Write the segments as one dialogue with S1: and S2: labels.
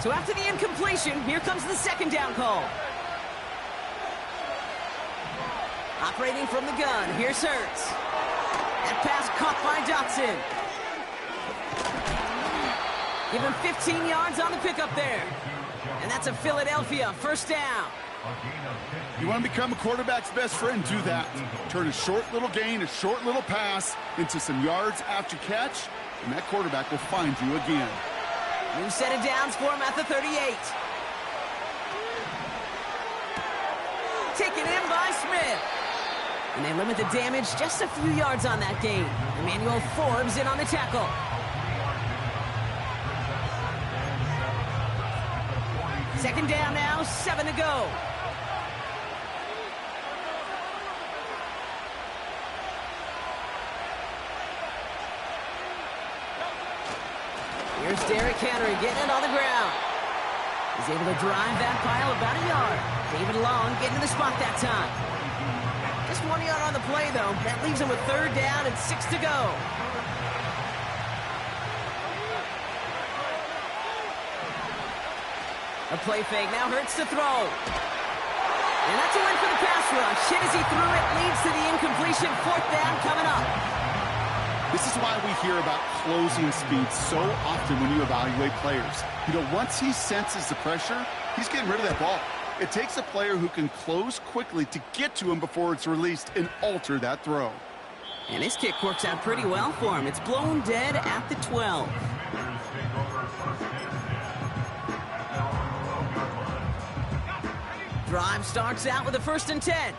S1: So after the incompletion, here comes the second down call. Operating from the gun, here's Hurts. That pass caught by Dotson. Give him 15 yards on the pickup there. And that's a Philadelphia first down.
S2: You want to become a quarterback's best friend, do that. Turn a short little gain, a short little pass into some yards after catch, and that quarterback will find you again.
S1: New set of downs for him at the 38. Taken in by Smith. And they limit the damage just a few yards on that gain. Emmanuel Forbes in on the tackle. Second down now, 7 to go. Here's Derrick Henry getting it on the ground. He's able to drive that pile about a yard. David Long getting to the spot that time. Just 1 yard on the play, though. That leaves him with third down and 6 to go. A play fake, now Hurts to throw. And that's a win for the pass rush. Hit as he threw it, leads to the incompletion. Fourth down coming up.
S2: This is why we hear about closing speed so often when you evaluate players. You know, once he senses the pressure, he's getting rid of that ball. It takes a player who can close quickly to get to him before it's released and alter that throw.
S1: And his kick works out pretty well for him. It's blown dead at the 12. Drive starts out with a 1st and 10.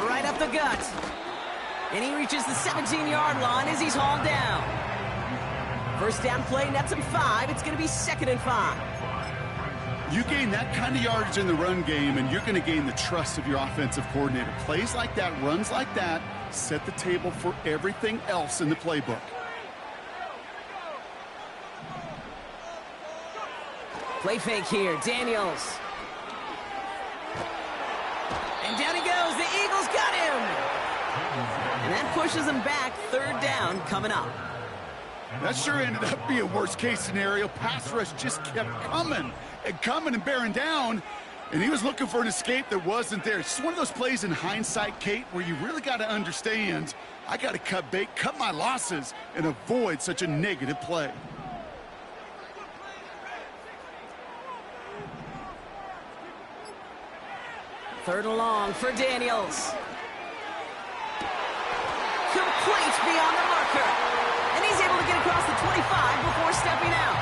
S1: Right up the gut. And he reaches the 17-yard line as he's hauled down. First down play, nets him 5. It's going to be 2nd and 5.
S2: You gain that kind of yardage in the run game, and you're going to gain the trust of your offensive coordinator. Plays like that, runs like that, set the table for everything else in the playbook.
S1: Play fake here, Daniels. And down he goes, the Eagles got him! And that pushes him back, third down coming up.
S2: That sure ended up being worst-case scenario. Pass rush just kept coming and bearing down, and he was looking for an escape that wasn't there. It's just one of those plays in hindsight, Kate, where you really got to understand, I got to cut bait, cut my losses, and avoid such a negative play.
S1: Third and long for Daniels. Complete beyond the marker. And he's able to get across the 25 before stepping out.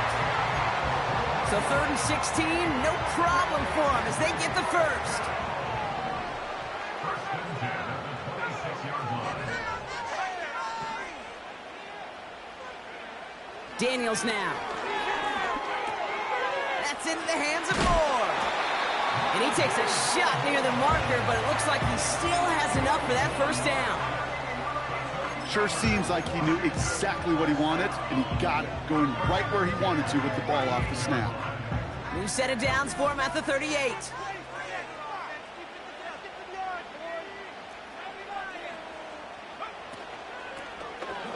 S1: So 3rd and 16, no problem for him as they get the first. Daniels now. That's into the hands of Moore. And he takes a shot near the marker, but it looks like he still has enough for that first down.
S2: Sure seems like he knew exactly what he wanted, and he got it, going right where he wanted to with the ball off the snap.
S1: New set of downs for him at the 38.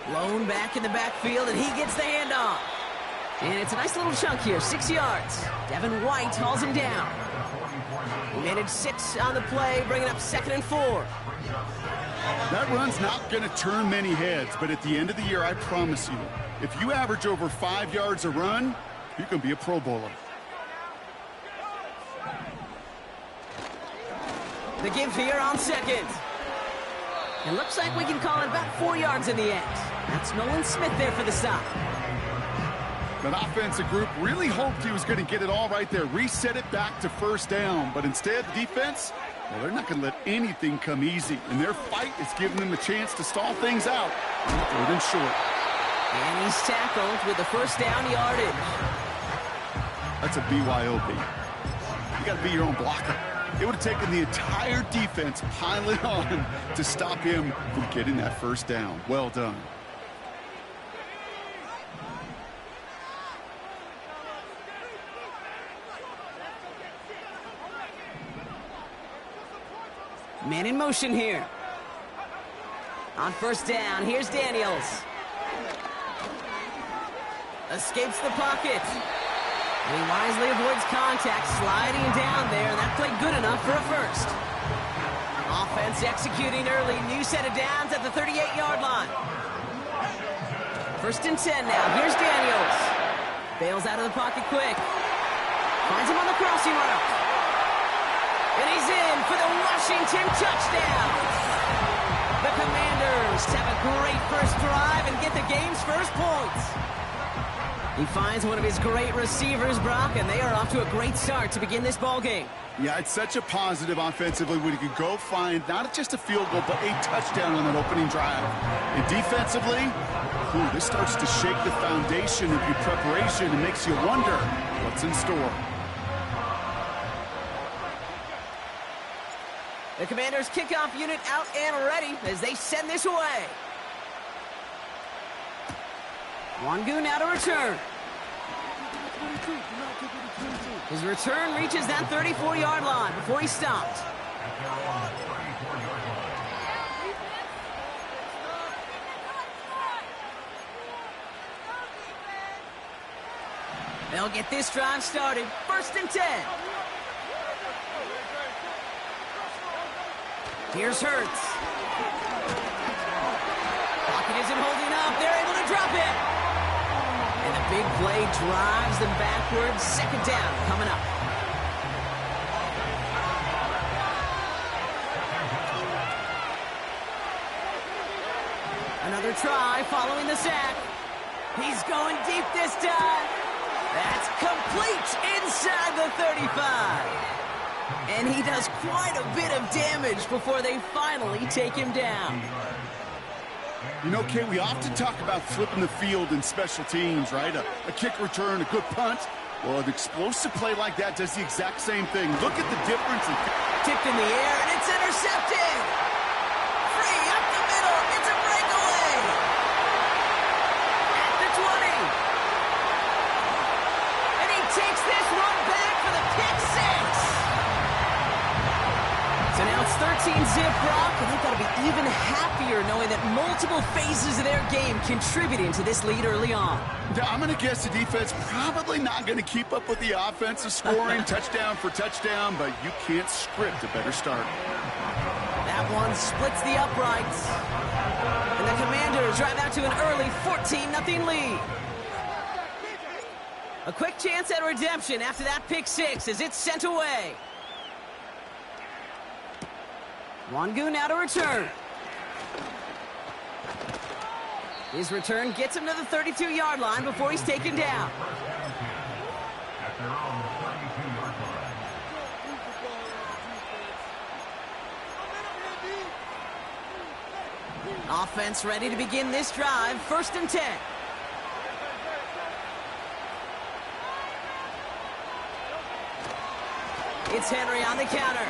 S1: Blown back in the backfield, and he gets the handoff. And it's a nice little chunk here, 6 yards. Devin White hauls him down. He managed 6 on the play, bringing up 2nd and 4.
S2: That run's not going to turn many heads, but at the end of the year, I promise you, if you average over 5 yards a run, you're going to be a Pro Bowler.
S1: The give here on 2nd. It looks like we can call it about 4 yards in the end. That's Nolan Smith there for the stop.
S2: That offensive group really hoped he was going to get it all right there, reset it back to first down. But instead, the defense, well, they're not going to let anything come easy. And their fight is giving them a chance to stall things out. 3rd and short.
S1: And he's tackled with the first down yardage.
S2: That's a BYOB. You got to be your own blocker. It would have taken the entire defense piling on to stop him from getting that first down. Well done.
S1: Man in motion here. On first down, here's Daniels. Escapes the pocket. And he wisely avoids contact, sliding down there, and that played good enough for a first. Offense executing early. New set of downs at the 38-yard line. 1st and 10 now. Here's Daniels. Bails out of the pocket quick. Finds him on the crossing route. And he's in for the Washington touchdown. The Commanders have a great first drive and get the game's first points. He finds one of his great receivers, Brock, and they are off to a great start to begin this ball game.
S2: Yeah, it's such a positive offensively when you can go find not just a field goal, but a touchdown on that opening drive. And defensively, this starts to shake the foundation of your preparation and makes you wonder what's in store.
S1: The Commanders' kickoff unit out and ready as they send this away. Wangu now to return. His return reaches that 34-yard line before he stopped. They'll get this drive started. 1st and 10. Here's Hurts. Pocket isn't holding up. They're able to drop it. And the big play drives them backwards. 2nd down coming up. Another try following the sack. He's going deep this time. That's complete inside the 35. And he does quite a bit of damage before they finally take him down.
S2: You know, Kate, we often talk about flipping the field in special teams, right? A kick return, a good punt. Well, an explosive play like that does the exact same thing. Look at the difference.
S1: Tipped in the air, and it's intercepted. Free up the middle. It's a breakaway. At the 20. And he takes this one back for the pick 6. So now it's 13-zip, Brock, and they've got to be even happier knowing that multiple phases of their game contributing to this lead early on.
S2: I'm going to guess the defense probably not going to keep up with the offensive scoring touchdown for touchdown, but you can't script a better start.
S1: That one splits the uprights. And the Commanders drive out to an early 14-0 lead. A quick chance at redemption after that pick 6 as it's sent away. Wangu now to return. His return gets him to the 32-yard line before he's taken down. Offense ready to begin this drive. 1st and 10. It's Henry on the counter.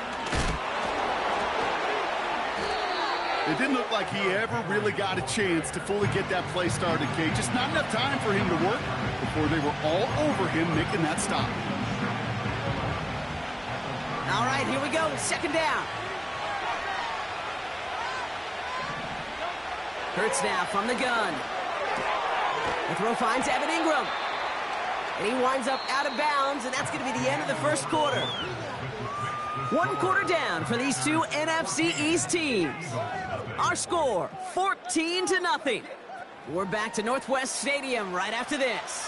S2: It didn't look like he ever really got a chance to fully get that play started, Kate. Just not enough time for him to work before they were all over him making that stop.
S1: All right, here we go. 2nd down. Hurts now from the gun. The throw finds Evan Ingram. And he winds up out of bounds, and that's going to be the end of the first quarter. 1 quarter down for these two NFC East teams. Our score, 14-0. We're back to Northwest Stadium right after this.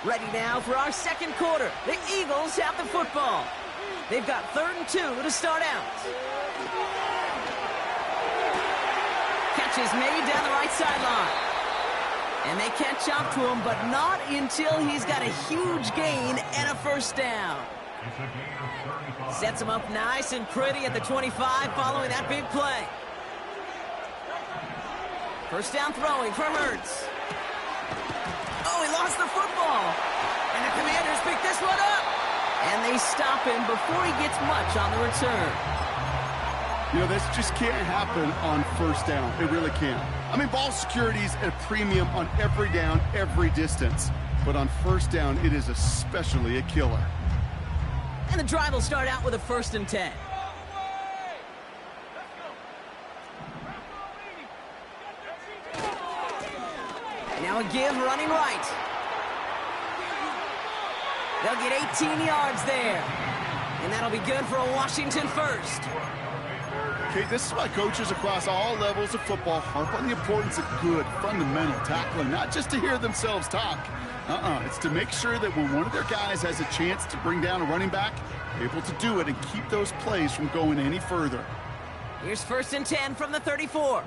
S1: Ready now for our 2nd quarter. The Eagles have the football. They've got 3rd and 2 to start out. Catch is made down the right sideline. And they catch up to him, but not until he's got a huge gain and a 1st down. Sets him up nice and pretty at the 25 following that big play. 1st down throwing for Hurts. Oh, he lost the football. And the Commanders pick this one up. And they stop him before he gets much on the return.
S2: You know, this just can't happen on 1st down. It really can't. I mean, ball security is at a premium on every down, every distance. But on 1st down, it is especially a killer.
S1: And the drive will start out with a 1st and 10. Now a give running right. They'll get 18 yards there. And that'll be good for a Washington first.
S2: Okay, this is why coaches across all levels of football harp on the importance of good, fundamental tackling, not just to hear themselves talk. It's to make sure that when one of their guys has a chance to bring down a running back, they're able to do it and keep those plays from going any further.
S1: Here's 1st and 10 from the 34.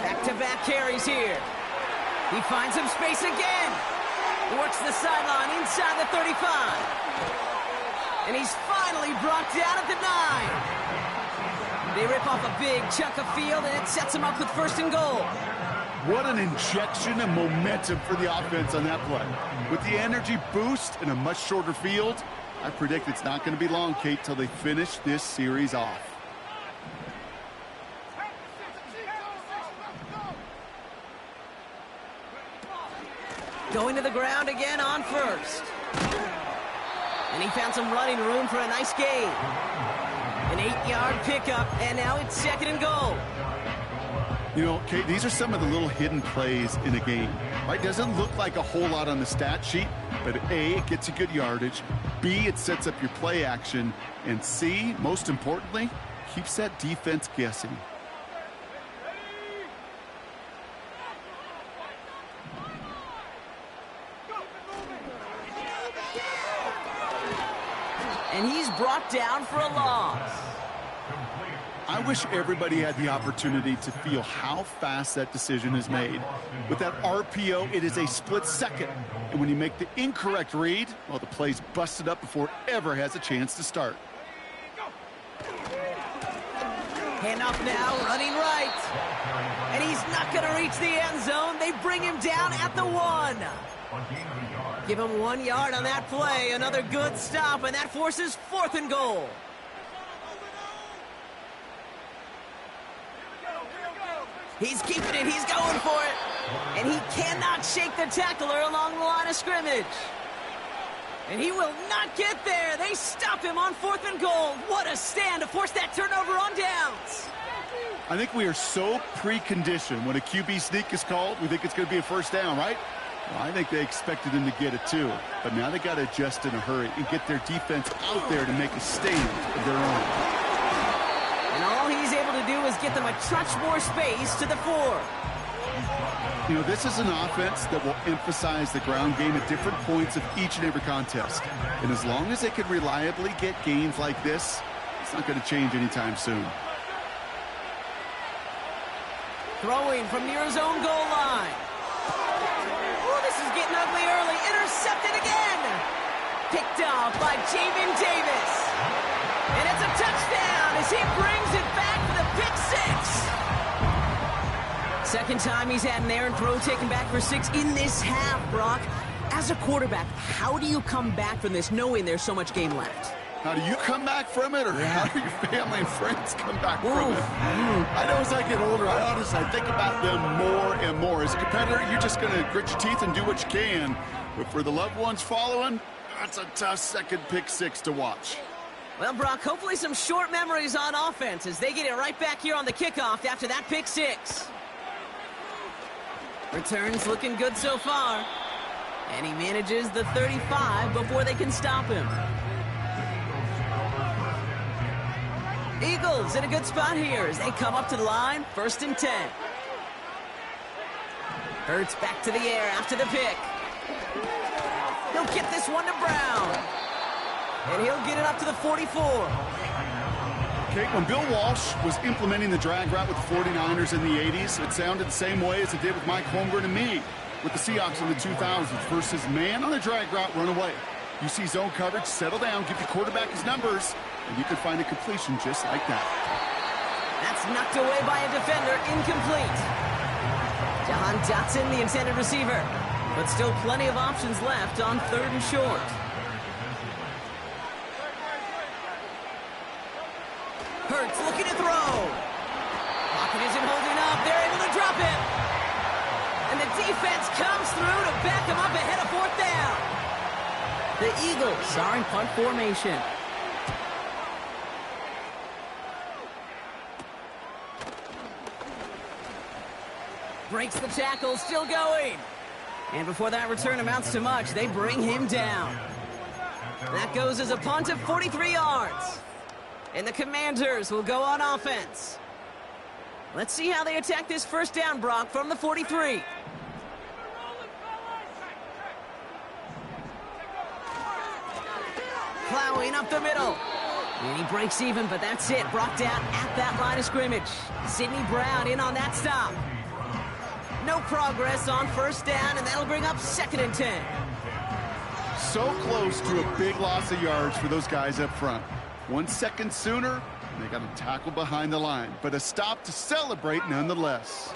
S1: Back-to-back carries here. He finds some space again. Works the sideline inside the 35. And he's finally brought down at the 9. They rip off a big chunk of field, and it sets him up with 1st and goal.
S2: What an injection of momentum for the offense on that play. With the energy boost in a much shorter field, I predict it's not going to be long, Kate, till they finish this series off.
S1: Going to the ground again on 1st. And he found some running room for a nice gain. An 8-yard pickup, and now it's 2nd and goal.
S2: You know, Kate, these are some of the little hidden plays in a game, right? Doesn't look like a whole lot on the stat sheet, but A, it gets you good yardage. B, it sets up your play action. And C, most importantly, keeps that defense guessing.
S1: And he's brought down for a loss.
S2: I wish everybody had the opportunity to feel how fast that decision is made. With that RPO, it is a split second. And when you make the incorrect read, well, the play's busted up before it ever has a chance to start.
S1: Handoff now, running right. And he's not going to reach the end zone. They bring him down at the 1. Give him 1 yard on that play. Another good stop, and that forces 4th and goal. He's keeping it. He's going for it. And he cannot shake the tackler along the line of scrimmage. And he will not get there. They stop him on 4th and goal. What a stand to force that turnover on downs.
S2: I think we are so preconditioned when a QB sneak is called, we think it's going to be a 1st down, right? Well, I think they expected him to get it too. But now they got to adjust in a hurry and get their defense out there to make a stand of their own.
S1: And all he's able to do is get them a touch more space to the 4.
S2: You know, this is an offense that will emphasize the ground game at different points of each and every contest. And as long as they can reliably get gains like this, it's not going to change anytime soon.
S1: Throwing from near his own goal line. Oh, this is getting ugly early. Intercepted again. Picked off by Jamin Davis. And it's a touchdown as he brings it back for the pick 6. Second time he's had an errant throw taken back for 6 in this half, Brock. As a quarterback, how do you come back from this knowing there's so much game left?
S2: How do you come back from it, or how do your family and friends come back from it? I know as I get older, I honestly think about them more and more. As a competitor, you're just going to grit your teeth and do what you can. But for the loved ones following, that's a tough second pick 6 to watch.
S1: Well, Brock, hopefully some short memories on offense as they get it right back here on the kickoff after that pick 6. Returns looking good so far. And he manages the 35 before they can stop him. Eagles in a good spot here as they come up to the line, 1st and 10. Hurts back to the air after the pick. He'll get this one to Brown. And he'll get it up to the 44.
S2: Okay, when Bill Walsh was implementing the drag route with the 49ers in the 80s, it sounded the same way as it did with Mike Holmgren and me with the Seahawks in the 2000s versus man on the drag route, run away. You see zone coverage, settle down, give your quarterback his numbers, and you can find a completion just like that.
S1: That's knocked away by a defender, incomplete. Jahan Dotson, the intended receiver, but still plenty of options left on 3rd and short. Hurts looking to throw. Pocket isn't holding up. They're able to drop it. And the defense comes through to back him up ahead of 4th down. The Eagles are in punt formation. Breaks the tackle, still going. And before that return amounts to much, they bring him down. That goes as a punt of 43 yards. And the Commanders will go on offense. Let's see how they attack this first down, Brock, from the 43. Plowing up the middle. And he breaks even, but that's it. Brought down at that line of scrimmage. Sidney Brown in on that stop. No progress on first down, and that'll bring up 2nd and 10.
S2: So close to a big loss of yards for those guys up front. 1 second sooner, and they got a tackle behind the line, but a stop to celebrate nonetheless.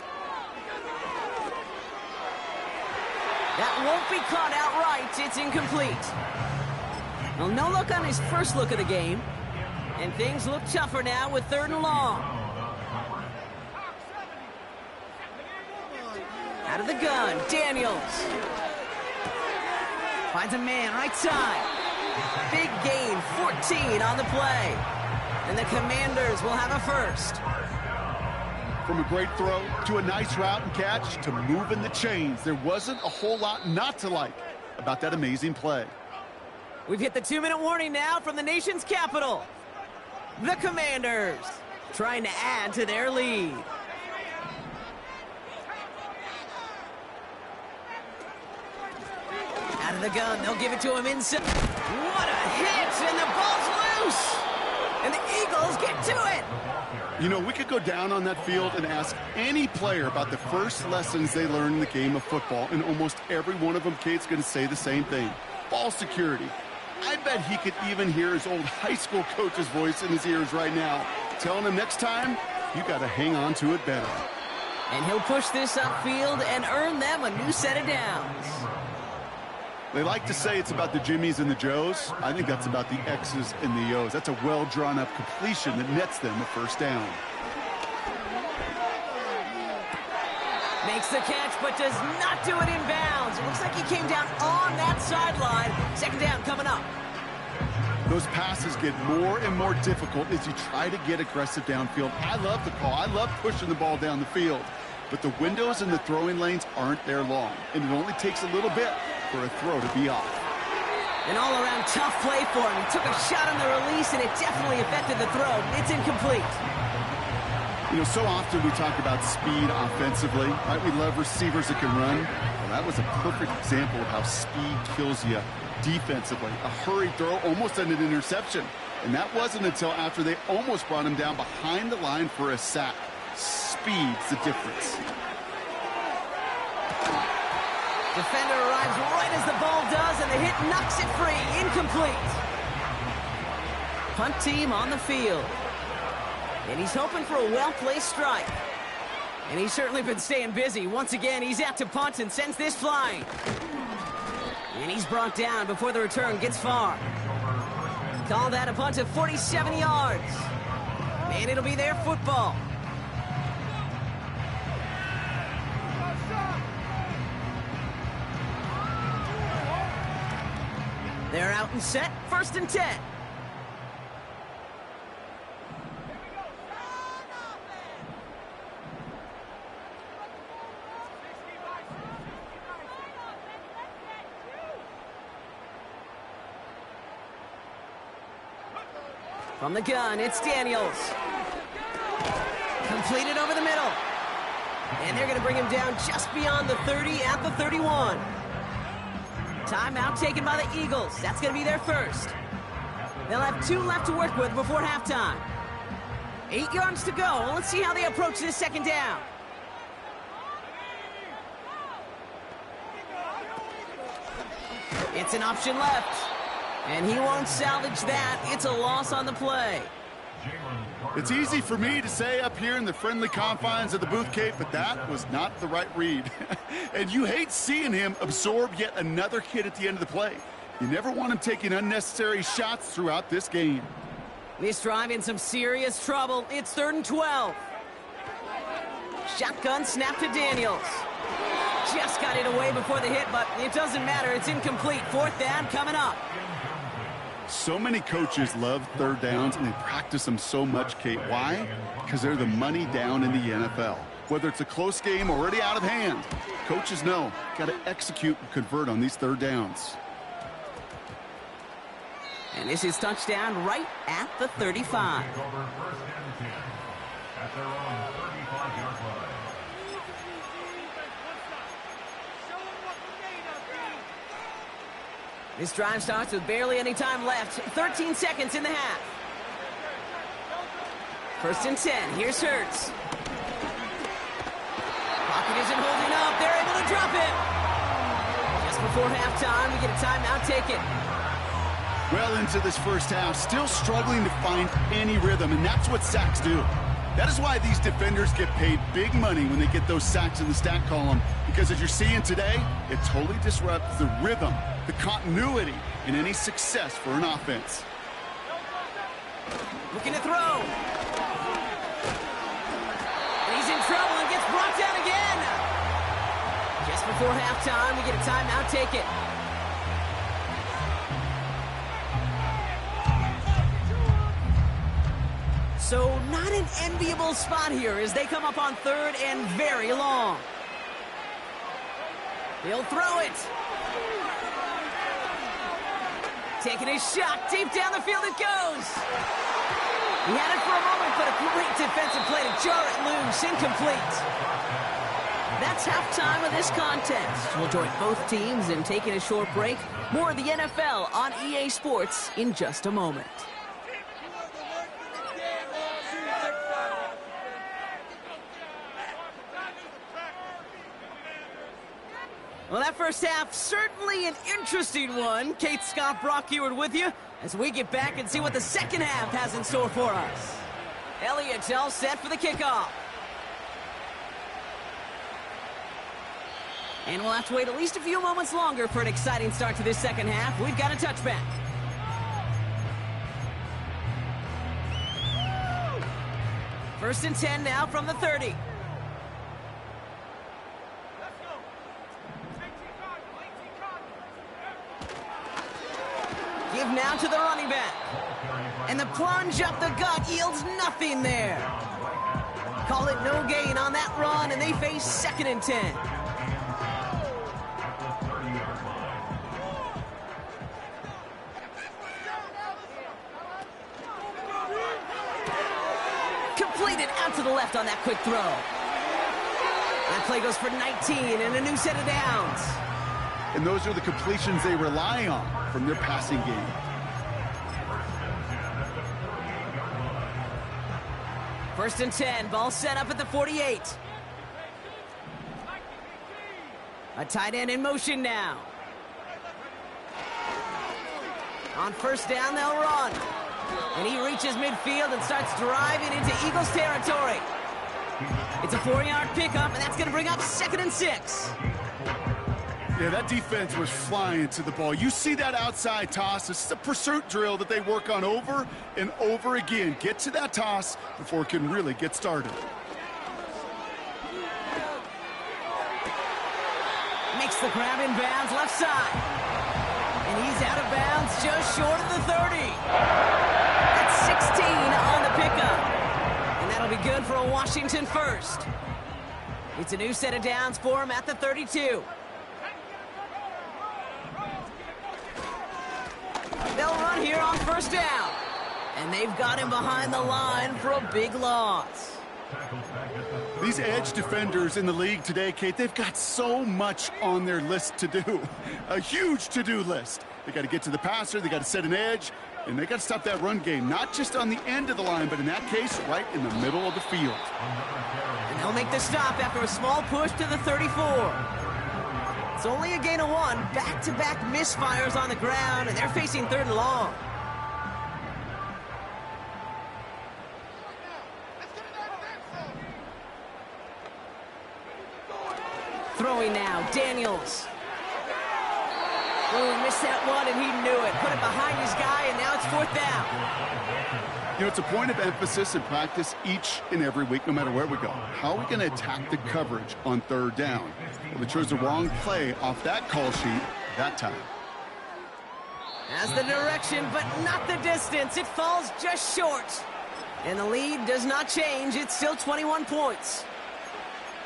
S1: That won't be caught outright. It's incomplete. Well, no look on his first look of the game, and things look tougher now with 3rd and long. Out of the gun, Daniels. Finds a man right side. Big gain, 14 on the play. And the Commanders will have a first.
S2: From a great throw to a nice route and catch to moving the chains, there wasn't a whole lot not to like about that amazing play.
S1: We've hit the 2-minute warning now from the nation's capital. The Commanders trying to add to their lead. Out of the gun, they'll give it to him inside. What a hit, and the ball's loose. And the Eagles get to it.
S2: You know, we could go down on that field and ask any player about the first lessons they learned in the game of football, and almost every one of them, Kate's going to say the same thing. Ball security. I bet he could even hear his old high school coach's voice in his ears right now, telling him next time, you got to hang on to it better.
S1: And he'll push this upfield and earn them a new set of downs.
S2: They like to say it's about the Jimmies and the Joes. I think that's about the X's and the O's. That's a well-drawn-up completion that nets them a first down.
S1: Makes the catch, but does not do it in bounds. It looks like he came down on that sideline. 2nd down coming up.
S2: Those passes get more and more difficult as you try to get aggressive downfield. I love the call. I love pushing the ball down the field. But the windows in the throwing lanes aren't there long, and it only takes a little bit for a throw to be off.
S1: An all-around tough play for him. He took a shot on the release, and it definitely affected the throw. It's incomplete.
S2: You know, so often we talk about speed offensively, right? We love receivers that can run. Well, that was a perfect example of how speed kills you defensively. A hurried throw almost ended an interception. And that wasn't until after they almost brought him down behind the line for a sack. Speed's the difference.
S1: Defender arrives right as the ball does, and the hit knocks it free. Incomplete. Punt team on the field. And he's hoping for a well-placed strike. And he's certainly been staying busy. Once again, he's out to punt and sends this flying. And he's brought down before the return gets far. Call that a punt of 47 yards. And it'll be their football. They're out and set, 1st and 10. From the gun, it's Daniels. Completed over the middle. And they're going to bring him down just beyond the 30 at the 31. Timeout taken by the Eagles. That's going to be their first. They'll have 2 left to work with before halftime. 8 yards to go. Let's see how they approach this 2nd down. It's an option left. And he won't salvage that. It's a loss on the play.
S2: It's easy for me to say up here in the friendly confines of the booth, Kate, but that was not the right read. And you hate seeing him absorb yet another hit at the end of the play. You never want him taking unnecessary shots throughout this game.
S1: This drive in some serious trouble. It's 3rd and 12. Shotgun snap to Daniels. Just got it away before the hit, but it doesn't matter. It's incomplete. 4th down coming up.
S2: So many coaches love 3rd downs, and they practice them so much, Kate. Why? Because they're the money down in the NFL. Whether it's a close game already out of hand, coaches know, got to execute and convert on these third downs.
S1: And this is touchdown right at the 35. This drive starts with barely any time left. 13 seconds in the half. 1st and 10. Here's Hurts. Pocket isn't holding up. They're able to drop it. Just before halftime, we get a timeout taken.
S2: Well into this first half, still struggling to find any rhythm, and that's what sacks do. That is why these defenders get paid big money when they get those sacks in the stat column, because as you're seeing today, it totally disrupts the rhythm, the continuity, and any success for an offense.
S1: Looking to throw. And he's in trouble and gets brought down again. Just before halftime, we get a timeout taken. So not an enviable spot here as they come up on 3rd and very long. He'll throw it. Taking his shot. Deep down the field it goes. He had it for a moment, but a great defensive play to jar it loose. Incomplete. That's halftime of this contest. We'll join both teams in taking a short break. More of the NFL on EA Sports in just a moment. Well, that first half, certainly an interesting one. Kate, Scott, Brock Ewart with you as we get back and see what the second half has in store for us. Elliott's all set for the kickoff. And we'll have to wait at least a few moments longer for an exciting start to this second half. We've got a touchback. First and 10 now from the 30. Give now to the running back. And the plunge up the gut yields nothing there. Call it no gain on that run, and they face 2nd and 10. Completed out to the left on that quick throw. That play goes for 19 and a new set of downs.
S2: And those are the completions they rely on from their passing game.
S1: First and 10, ball set up at the 48. A tight end in motion now. On first down, they'll run. And he reaches midfield and starts driving into Eagles territory. It's a 4-yard pickup, and that's going to bring up 2nd and 6.
S2: Yeah, that defense was flying to the ball. You see that outside toss. This is a pursuit drill that they work on over and over again. Get to that toss before it can really get started.
S1: Makes the grab in bounds left side. And he's out of bounds just short of the 30. That's 16 on the pickup. And that'll be good for a Washington first. It's a new set of downs for him at the 32. They'll run here on first down. And they've got him behind the line for a big loss.
S2: These edge defenders in the league today, Kate, they've got so much on their list to do. A huge to-do list. They got to get to the passer, they got to set an edge, and they got to stop that run game. Not just on the end of the line, but in that case, right in the middle of the field.
S1: And they'll make the stop after a small push to the 34. It's only a gain of 1. Back-to-back misfires on the ground, and they're facing 3rd and long. Throwing now, Daniels. Oh, missed that one, and he knew it. Put it behind his guy, and now it's 4th down.
S2: You know, it's a point of emphasis in practice each and every week, no matter where we go. How are we going to attack the coverage on 3rd down? Well, they chose the wrong play off that call sheet that time.
S1: Has the direction, but not the distance. It falls just short. And the lead does not change. It's still 21 points.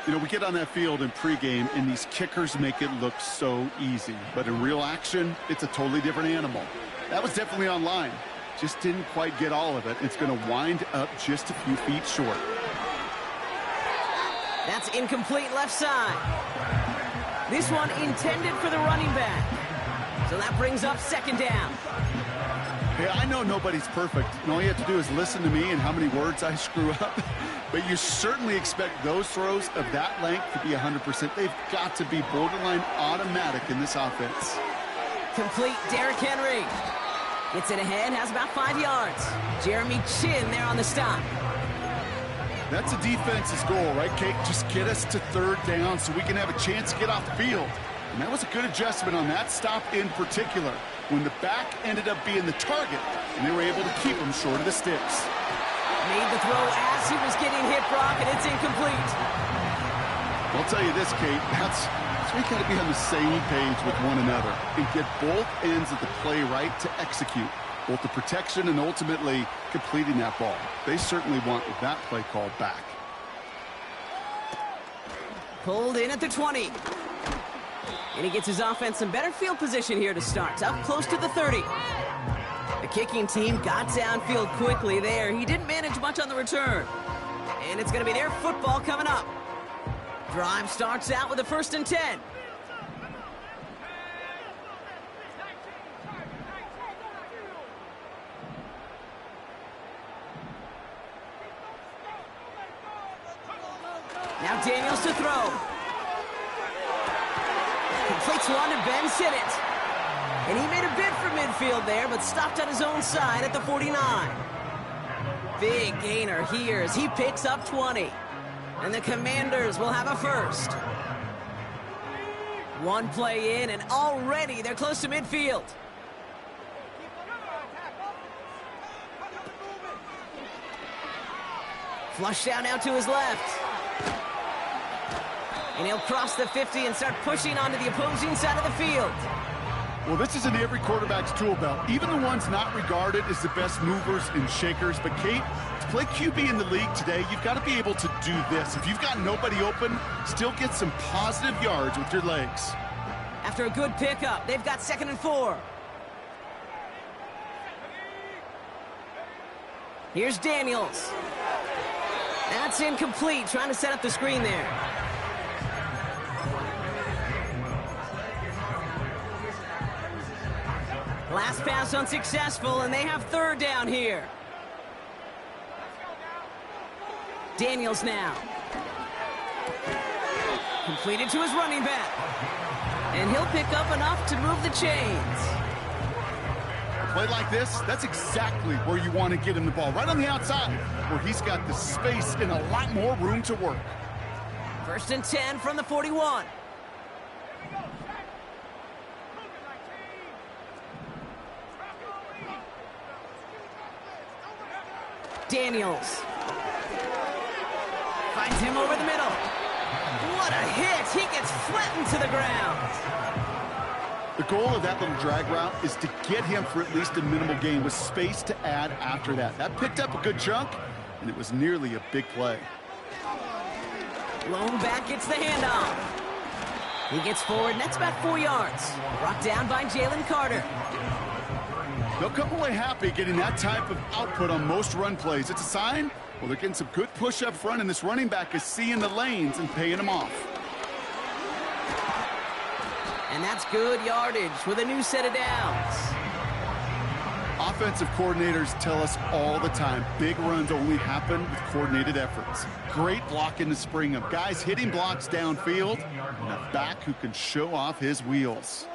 S2: You know, we get on that field in pregame, and these kickers make it look so easy. But in real action, it's a totally different animal. That was definitely on line. Just didn't quite get all of it. It's going to wind up just a few feet short.
S1: That's incomplete left side. This one intended for the running back. So that brings up second down.
S2: Hey, I know nobody's perfect, and all you have to do is listen to me and how many words I screw up. But you certainly expect those throws of that length to be 100%. They've got to be borderline automatic in this offense.
S1: Complete Derrick Henry. Gets it ahead, has about 5 yards. Jeremy Chin there on the stop.
S2: That's a defense's goal, right, Kate? Just get us to third down so we can have a chance to get off the field. And that was a good adjustment on that stop in particular, when the back ended up being the target, and they were able to keep him short of the sticks.
S1: Made the throw as he was getting hit, Brock, and it's incomplete.
S2: I'll tell you this, Kate, that's we got to be on the same page with one another and get both ends of the play right to execute, both the protection and ultimately completing that ball. They certainly want that play called back.
S1: Pulled in at the 20. And he gets his offense some better field position here to start. Up close to the 30. The kicking team got downfield quickly there. He didn't manage much on the return. And it's going to be their football coming up. Drive starts out with a 1st and 10. Now Daniels to throw. Completes one to Ben Sinnott. And he made a bid for midfield there, but stopped on his own side at the 49. Big gainer here as he picks up 20. And the Commanders will have a first. One play in, and already they're close to midfield. Flush down now to his left. And he'll cross the 50 and start pushing onto the opposing side of the field.
S2: Well, this is in every quarterback's tool belt, even the ones not regarded as the best movers and shakers. But, Kate, to play QB in the league today, you've got to be able to do this. If you've got nobody open, still get some positive yards with your legs.
S1: After a good pickup, they've got 2nd and 4. Here's Daniels. That's incomplete, trying to set up the screen there. Last pass unsuccessful, and they have 3rd down here. Daniels now. Completed to his running back. And he'll pick up enough to move the chains.
S2: A play like this, that's exactly where you want to get him the ball. Right on the outside, where he's got the space and a lot more room to work.
S1: 1st and 10 from the 41. Daniels. Finds him over the middle. What a hit! He gets flattened to the ground.
S2: The goal of that little drag route is to get him for at least a minimal gain with space to add after that. That picked up a good chunk, and it was nearly a big play.
S1: Lone back gets the handoff. He gets forward, and that's about 4 yards. Brought down by Jalen Carter.
S2: They'll come away happy getting that type of output on most run plays. It's a sign, well, they're getting some good push up front, and this running back is seeing the lanes and paying them off.
S1: And that's good yardage with a new set of downs.
S2: Offensive coordinators tell us all the time, big runs only happen with coordinated efforts. Great blocking to spring them. Guys hitting blocks downfield, and a back who can show off his wheels.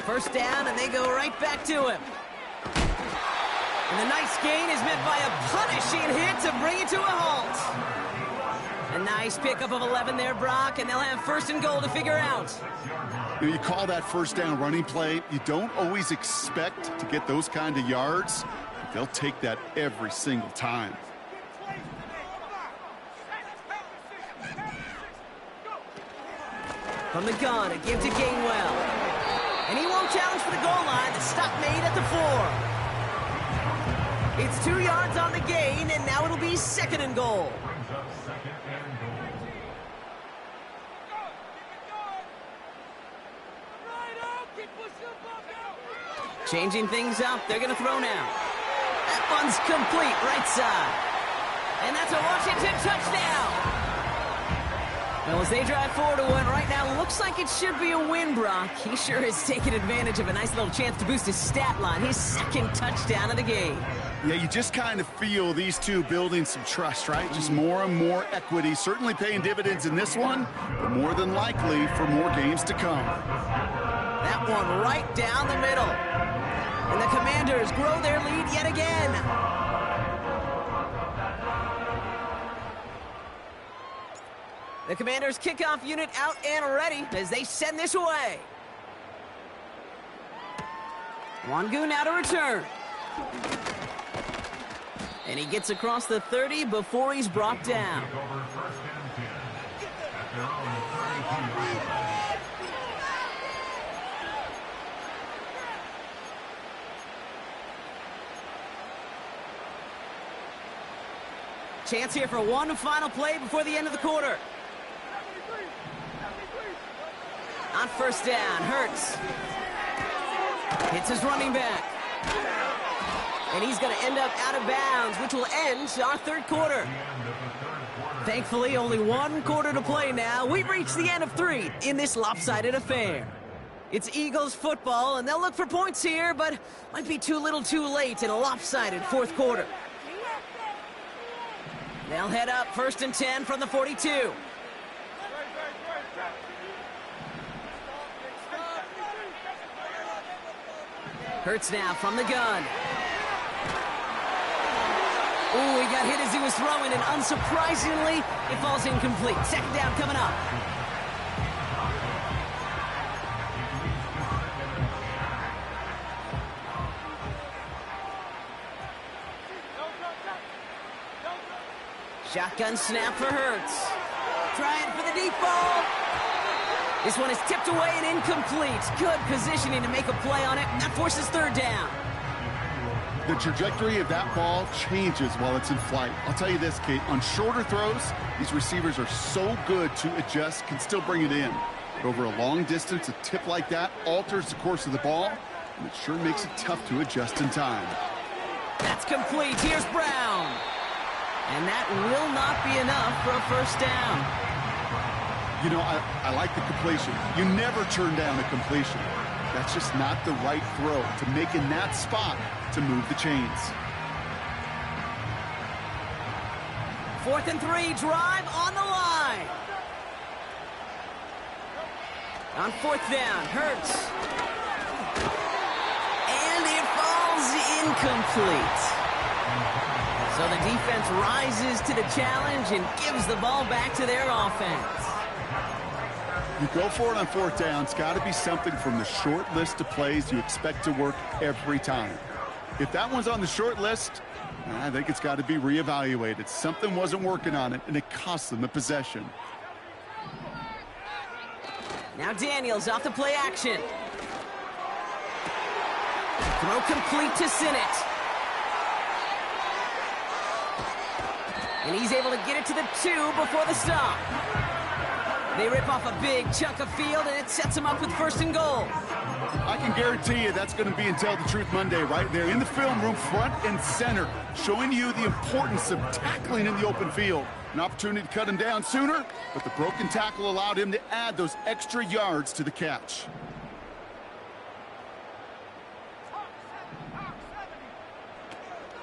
S1: 1st down, and they go right back to him. And the nice gain is met by a punishing hit to bring it to a halt. A nice pickup of 11 there, Brock, and they'll have 1st and goal to figure out.
S2: You call that 1st down running play. You don't always expect to get those kind of yards, but they'll take that every single time.
S1: From the gun, a give to Gainwell. And he won't challenge for the goal line. The stop made at the 4. It's 2 yards on the gain, and now it'll be 2nd and goal. Changing things up. They're going to throw now. That one's complete, right side. And that's a Washington touchdown. Well, as they drive forward to one right now, looks like it should be a win, Brock. He sure has taken advantage of a nice little chance to boost his stat line. His 2nd touchdown of the game.
S2: Yeah, you just kind of feel these two building some trust, right? Just more and more equity. Certainly paying dividends in this one, but more than likely for more games to come.
S1: That one right down the middle. And the Commanders grow their lead yet again. The Commanders' kickoff unit out and ready as they send this away. Wangu now to return. And he gets across the 30 before he's brought down. Chance here for one final play before the end of the quarter. On 1st down, Hurts hits his running back. And he's going to end up out of bounds, which will end our 3rd quarter. Thankfully, only 1 quarter to play now. We've reached the end of 3 in this lopsided affair. It's Eagles football, and they'll look for points here, but might be too little too late in a lopsided 4th quarter. They'll head up 1st and 10 from the 42. Hurts now from the gun. Ooh, he got hit as he was throwing, and unsurprisingly, it falls incomplete. 2nd down coming up. Shotgun snap for Hurts. Trying for the deep ball. This one is tipped away and incomplete. Good positioning to make a play on it. That forces 3rd down.
S2: The trajectory of that ball changes while it's in flight. I'll tell you this, Kate, on shorter throws, these receivers are so good to adjust, can still bring it in. But over a long distance, a tip like that alters the course of the ball, and it sure makes it tough to adjust in time.
S1: That's complete. Here's Brown. And that will not be enough for a 1st down.
S2: You know, I like the completion. You never turn down a completion. That's just not the right throw to make in that spot to move the chains.
S1: 4th and 3, drive on the line. On 4th down, Hurts. And it falls incomplete. So the defense rises to the challenge and gives the ball back to their offense.
S2: You go for it on 4th down. It's got to be something from the short list of plays you expect to work every time. If that one's on the short list, I think it's got to be reevaluated. Something wasn't working on it, and it cost them the possession.
S1: Now Daniels off the play action. Throw complete to Sinnott. And he's able to get it to the 2 before the stop. They rip off a big chunk of field, and it sets them up with 1st and goal.
S2: I can guarantee you that's going to be in Tell the Truth Monday right there in the film room, front and center, showing you the importance of tackling in the open field. An opportunity to cut him down sooner, but the broken tackle allowed him to add those extra yards to the catch.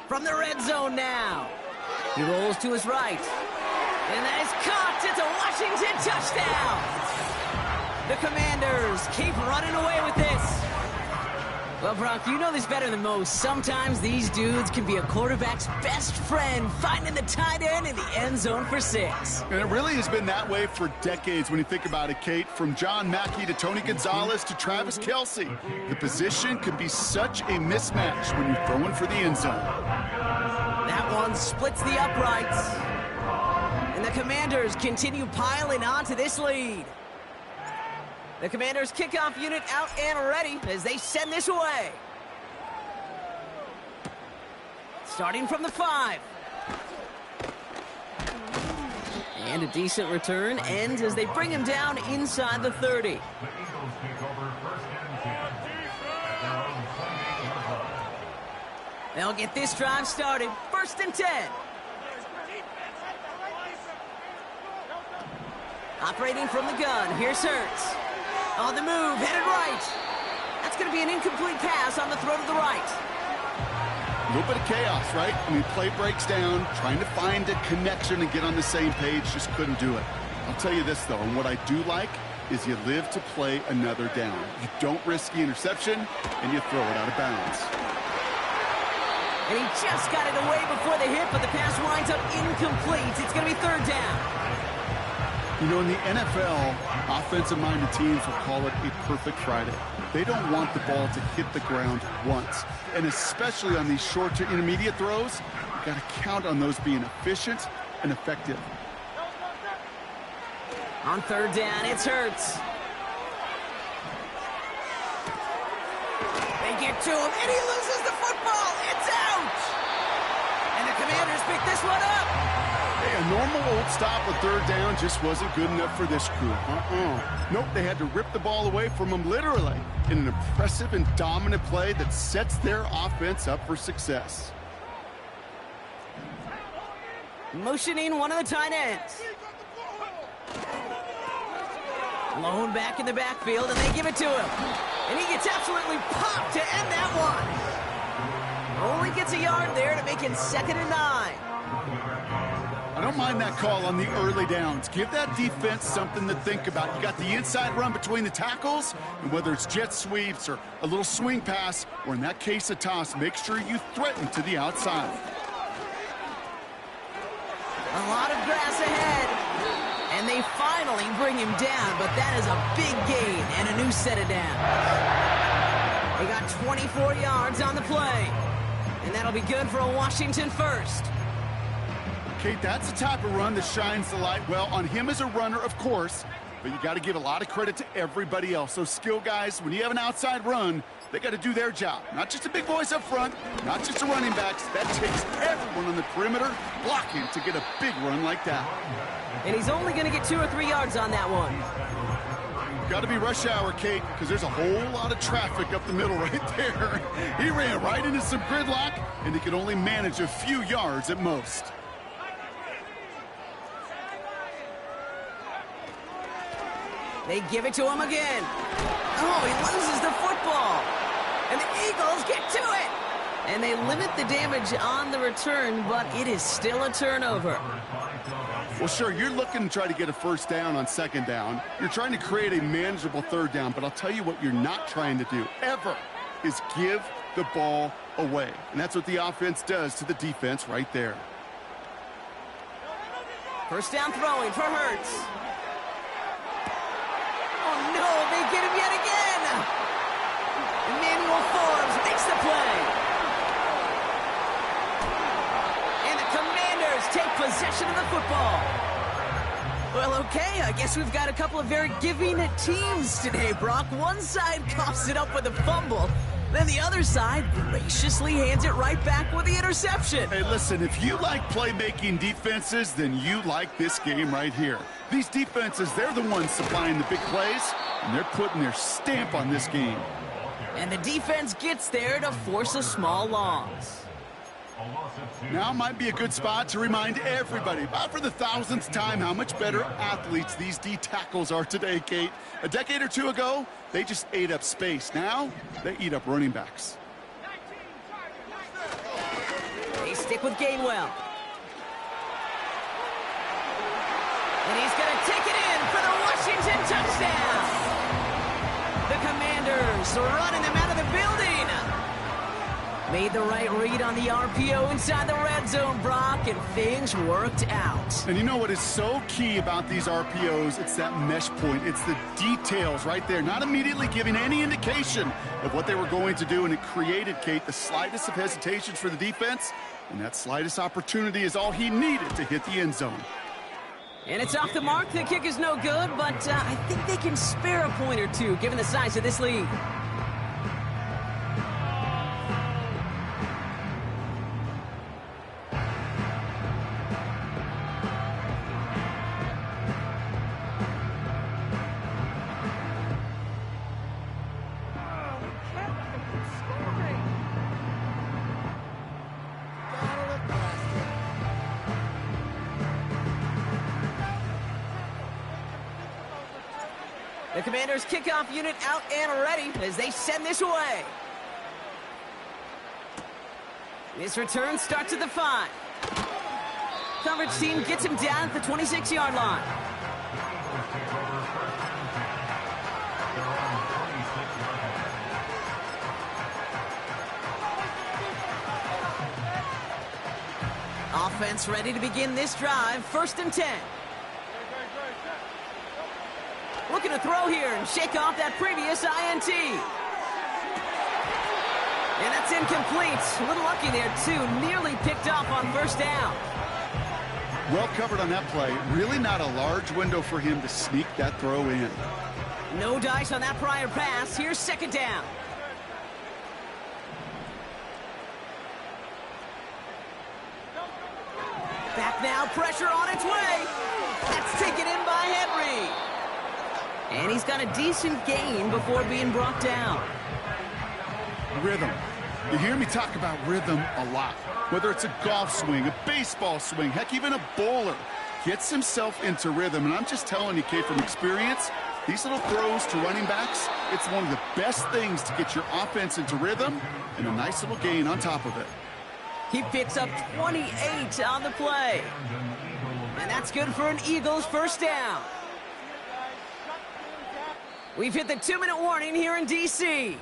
S1: From the red zone now. He rolls to his right. And that is caught. It's a Washington touchdown. The Commanders keep running away with this. Well, Brock, you know this better than most. Sometimes these dudes can be a quarterback's best friend, finding the tight end in the end zone for 6.
S2: And it really has been that way for decades when you think about it, Kate. From John Mackey to Tony Gonzalez to Travis Kelce. The position can be such a mismatch when you're throwing for the end zone.
S1: That one splits the uprights. And the Commanders continue piling on to this lead. The Commanders' kickoff unit out and ready as they send this away. Starting from the 5. And a decent return ends as they bring him down inside the 30. They'll get this drive started. 1st and 10. Operating from the gun, here's Hurts. On the move, headed right. That's going to be an incomplete pass on the throw to the right.
S2: A little bit of chaos, right? I mean, play breaks down, trying to find a connection and get on the same page, just couldn't do it. I'll tell you this, though, and what I do like is you live to play another down. You don't risk the interception, and you throw it out of bounds.
S1: And he just got it away before the hit, but the pass winds up incomplete. It's going to be 3rd down.
S2: You know, in the NFL, offensive-minded teams will call it a perfect Friday. They don't want the ball to hit the ground once. And especially on these short to intermediate throws, you've got to count on those being efficient and effective.
S1: On 3rd down, it's Hurts. They get to him, and he loses the football. It's out! And the Commanders pick this one up.
S2: Hey, a normal old stop with 3rd down just wasn't good enough for this crew. Nope, they had to rip the ball away from him literally in an impressive and dominant play that sets their offense up for success.
S1: Motioning one of the tight ends. Lone back in the backfield, and they give it to him. And he gets absolutely popped to end that one. Only gets a yard there to make it 2nd and 9.
S2: I don't mind that call on the early downs. Give that defense something to think about. You got the inside run between the tackles, and whether it's jet sweeps or a little swing pass, or in that case a toss, make sure you threaten to the outside.
S1: A lot of grass ahead. And they finally bring him down, but that is a big gain and a new set of downs. They got 24 yards on the play. And that'll be good for a Washington 1st.
S2: Kate, that's the type of run that shines the light. Well, on him as a runner, of course, but you got to give a lot of credit to everybody else. Those skill guys, when you have an outside run, they got to do their job. Not just the big boys up front, not just the running backs. That takes everyone on the perimeter blocking to get a big run like that.
S1: And he's only going to get 2 or 3 yards on that one.
S2: Got to be rush hour, Kate, because there's a whole lot of traffic up the middle right there. He ran right into some gridlock, and he could only manage a few yards at most.
S1: They give it to him again. Oh, he loses the football. And the Eagles get to it. And they limit the damage on the return, but it is still a turnover.
S2: Well, sure, you're looking to try to get a 1st down on 2nd down. You're trying to create a manageable 3rd down, but I'll tell you what you're not trying to do, ever, is give the ball away. And that's what the offense does to the defense right there.
S1: 1st down throwing for Hurts. Oh, no, they get him yet again. Emmanuel Forbes makes the play. And the Commanders take possession of the football. Well, okay, I guess we've got a couple of very giving teams today, Brock. One side coughs it up with a fumble. Then the other side graciously hands it right back with the interception.
S2: Hey, listen, if you like playmaking defenses, then you like this game right here. These defenses, they're the ones supplying the big plays, and they're putting their stamp on this game.
S1: And the defense gets there to force a small loss.
S2: Now might be a good spot to remind everybody, about for the 1000th time, how much better athletes these D tackles are today, Kate. A decade or two ago, they just ate up space. Now, they eat up running backs.
S1: They stick with Gainwell. And he's going to take it in for the Washington touchdown. The Commanders running them out of the building. Made the right read on the RPO inside the red zone, Brock, and things worked out.
S2: And you know what is so key about these RPOs? It's that mesh point. It's the details right there, not immediately giving any indication of what they were going to do, and it created, Kate, the slightest of hesitations for the defense, and that slightest opportunity is all he needed to hit the end zone.
S1: And it's off the mark. The kick is no good, but I think they can spare a point or two, given the size of this lead. The Commanders' kickoff unit out and ready as they send this away. This return starts at the 5. Coverage team gets him down at the 26-yard line. Offense ready to begin this drive. 1st and 10. Looking to throw here and shake off that previous INT. And that's incomplete. A little lucky there, too. Nearly picked off on 1st down.
S2: Well covered on that play. Really not a large window for him to sneak that throw in.
S1: No dice on that prior pass. Here's 2nd down. Back now, pressure on its way. That's taken in by Henry. And he's got a decent gain before being brought down.
S2: Rhythm. You hear me talk about rhythm a lot. Whether it's a golf swing, a baseball swing, heck, even a bowler gets himself into rhythm. And I'm just telling you, Kate, from experience, these little throws to running backs, it's one of the best things to get your offense into rhythm and a nice little gain on top of it.
S1: He picks up 28 on the play. And that's good for an Eagles 1st down. We've hit the 2-minute warning here in D.C.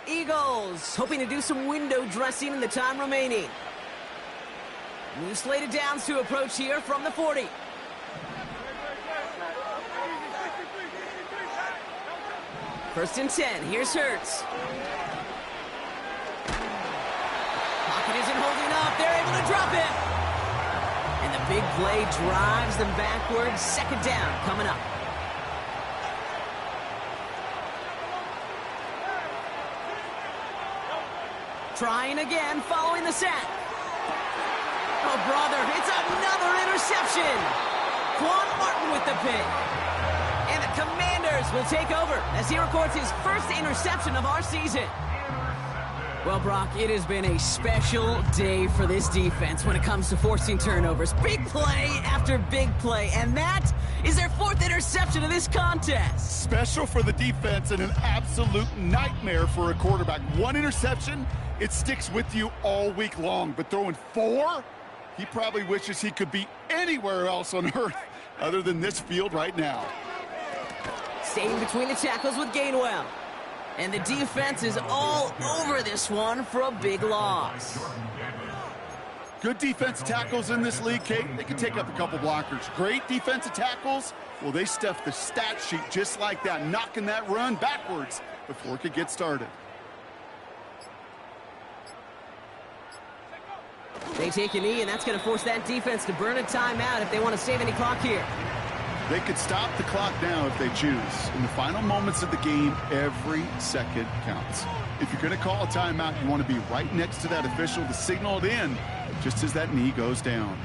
S1: Eagles hoping to do some window dressing in the time remaining. New slated downs to approach here from the 40. First and 10. Here's Hurts. Pocket isn't holding up. They're able to drop it. And the big play drives them backwards. 2nd down coming up. Trying again, following the sack. Oh, brother, it's another interception. Quan Martin with the pick. And the Commanders will take over as he records his 1st interception of our season. Well, Brock, it has been a special day for this defense when it comes to forcing turnovers. Big play after big play, and that is their 4th interception of this contest.
S2: Special for the defense and an absolute nightmare for a quarterback. 1 interception, it sticks with you all week long, but throwing 4, he probably wishes he could be anywhere else on earth other than this field right now.
S1: Staying between the tackles with Gainwell. And the defense is all over this one for a big loss.
S2: Good defensive tackles in this league, Kate. They can take up a couple blockers. Great defensive tackles, well, they stuff the stat sheet just like that, knocking that run backwards before it could get started.
S1: They take a knee, and that's going to force that defense to burn a timeout if they want to save any clock here.
S2: They could stop the clock now if they choose. In the final moments of the game, every second counts. If you're going to call a timeout, you want to be right next to that official to signal it in just as that knee goes down.